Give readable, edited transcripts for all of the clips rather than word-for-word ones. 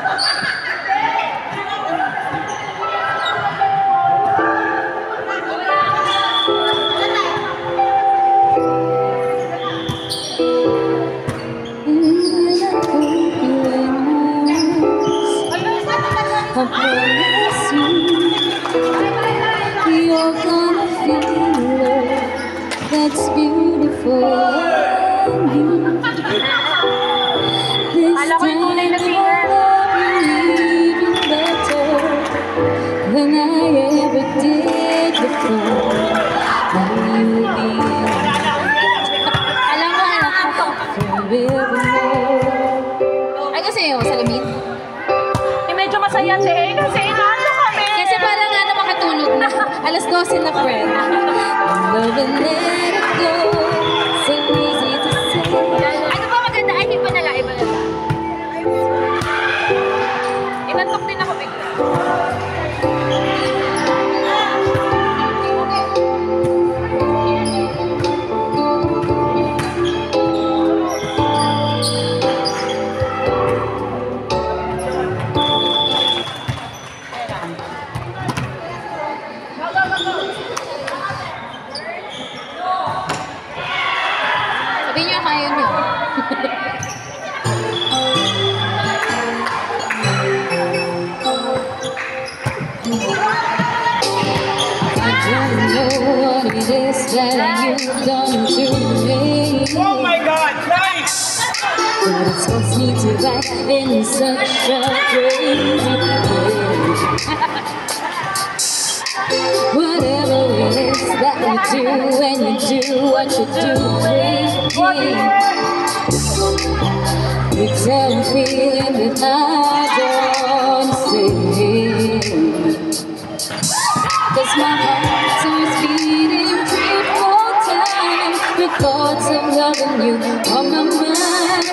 I promise you, you're gonna feel love that's beautiful in you. This time I'll love you even better than I ever did before. And you'll be forevermore. Ay, kasi yung salamin. Medyo masaya din kasi inaano kami. Kasi parang nga na makatulog na. Alas 12 na, friend. Love and let it go. So easy to say. Ano ba maganda? Ay, iba na lang, iba na lang. Inantok din ako bigla. Sabihin nyo kayo nyo. I don't know what it is that you've done to me. Oh my God, nice! But it's forced me to act in such a crazy way. Whatever it is that you do when you do what you do, baby, it's a feeling that I don't say. 'Cause my heart starts beating triple time. The thoughts of loving you on my mind.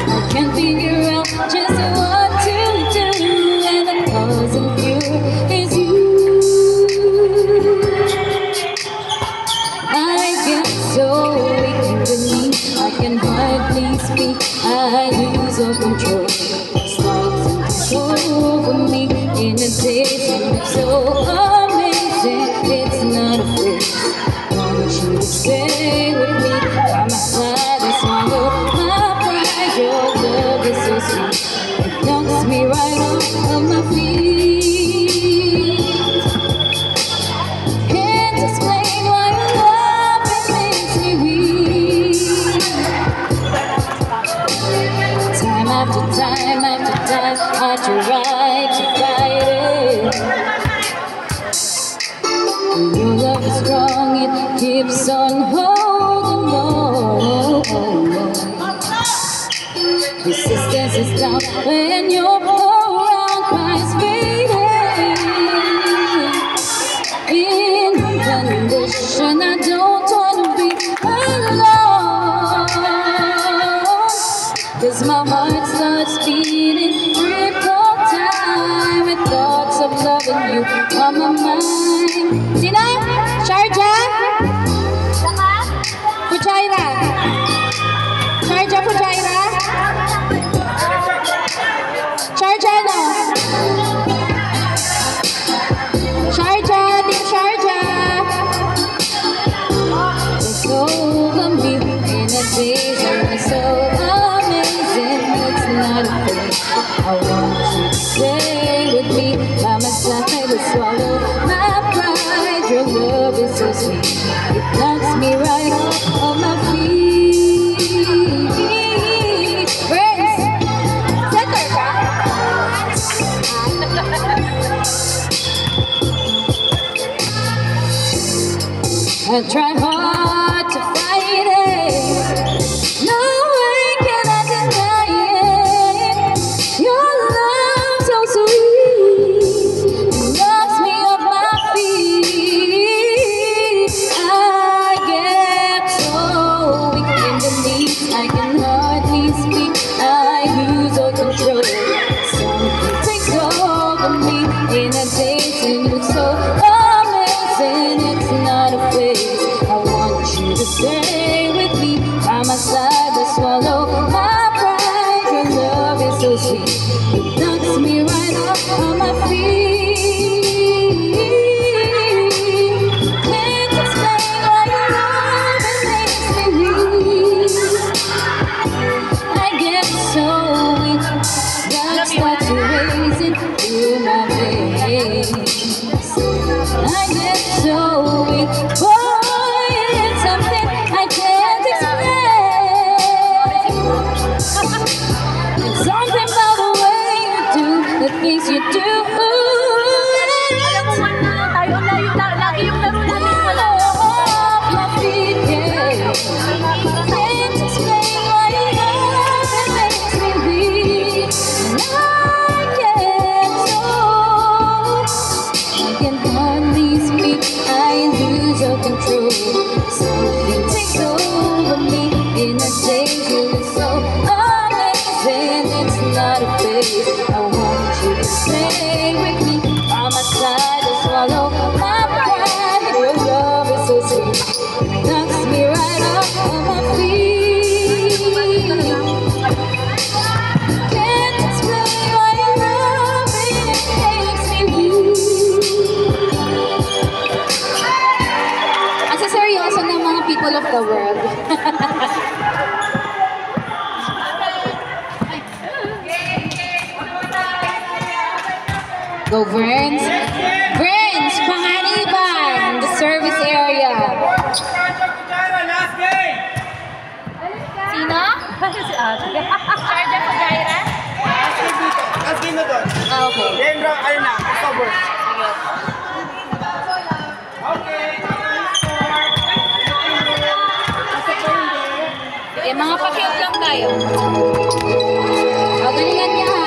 I can't figure out just what to do, and the cause of you is you. I get so weak underneath, I can hardly speak. I lose all control. It starts to take over me in a daze, and it's so amazing. It's not a face. Want you to stay with me by my side and swallow my pride. Your love is so sweet, it knocks me right off of my feet. Can't explain why your love makes me weak. Time after time after time, I try to fight it. Your love is strong, it keeps on holding on. Resistance is down when you're around, Christ fading. In condition, I don't wanna be alone. 'Cause my heart starts beating triple time with thoughts of loving you on my mind. Sino? Sharjah? Fujairah? Sharjah, Fujairah? Sharjah, no? Sharjah, Team Sharjah. It's over me in a daze, and it's so amazing. It's not a face. I want you to stay with me by my side and swallow my pride. Your love is so sweet, it knocks me right off of my feet. Friends, center ka? I try hard to fight it. No way can I deny it. Your love so sweet, it knocks me off my feet. I get so weak in the knees, I can hardly speak. I lose all control. Something takes over me in a daze, and you look so amazing. It's not a phase. I things you do. Alam mo man na tayo, lagi yung laro namin wala. Off my feet, yeah. Can't explain why your love it makes me weak. And I can't know. I can hardly speak. I lose all control. Something takes over me in a danger so amazing. It's not a phase. I want you to stay with me by my side to swallow my pride. Your love is so sweet. It knocks me right off of my feet. Can't explain why your love it makes me weak. Ang seryoso ng mga people of the world. Go Burns! Burns! Panganiban! The service area. Last game! Sino? Si Ate. Charge ako, Jaira? Last game na doon. Ah, okay. Then, ayun na. Cover. Okay. Okay, mga pakiot lang tayo. O, galingan niya ha.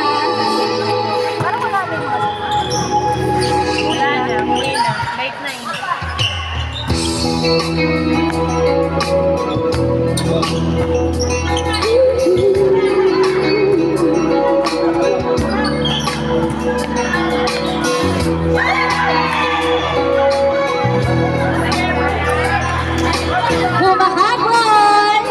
Parang wala na yung wala na, uwi na. Bait na yun. Humahabol!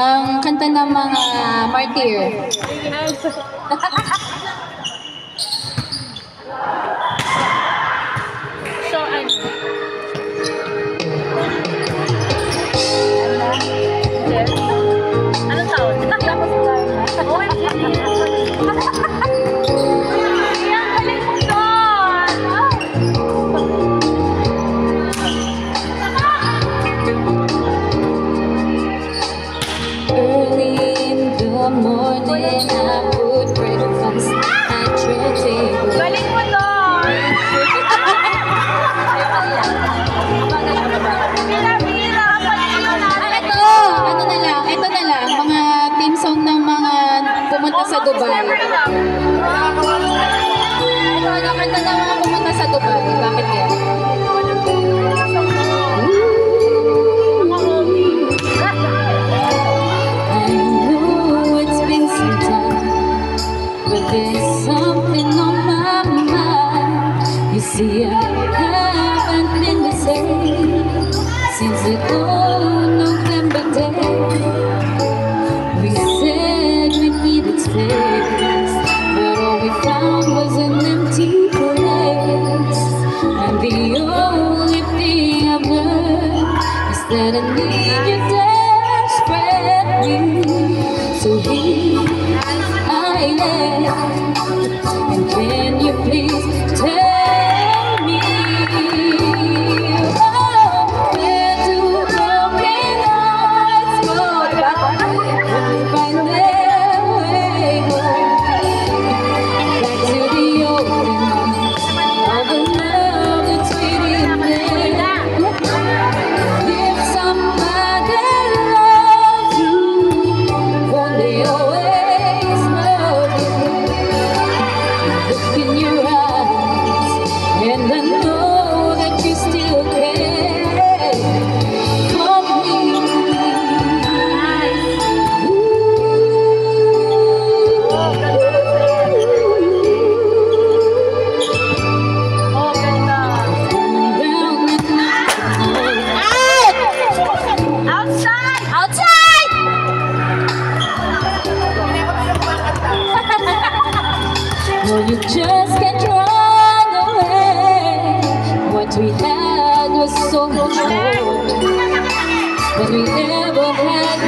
Ang kanta ng mga martyr. So, ano? Anong taon? Tapos OMG! Ang galing mo doon! Early in the morning, I put breakfast at your table. Galing mo doon! Pila-pila! Ito na lang, mga team song ng mga pumunta sa Dubai. Ito, kanta ng mga pumunta sa Dubai. Bakit yan? I know it's been some time, but there's something on my mind. You see, I haven't been the same since the old November day. We said we needed space, but all we found was an empty place. And the only thing I've learned is that I need you desperately. So here I am, and can you please tell me, oh, where do broken hearts go when they find their way home? Back to the opening of a love that's waiting there. If somebody loves you, won't they always love you? Look in your eyes, and I know that you still care for me. Oh, ganda! Round and round. Outside! Outside! No, you just can't run away. What we had was so much more than we ever had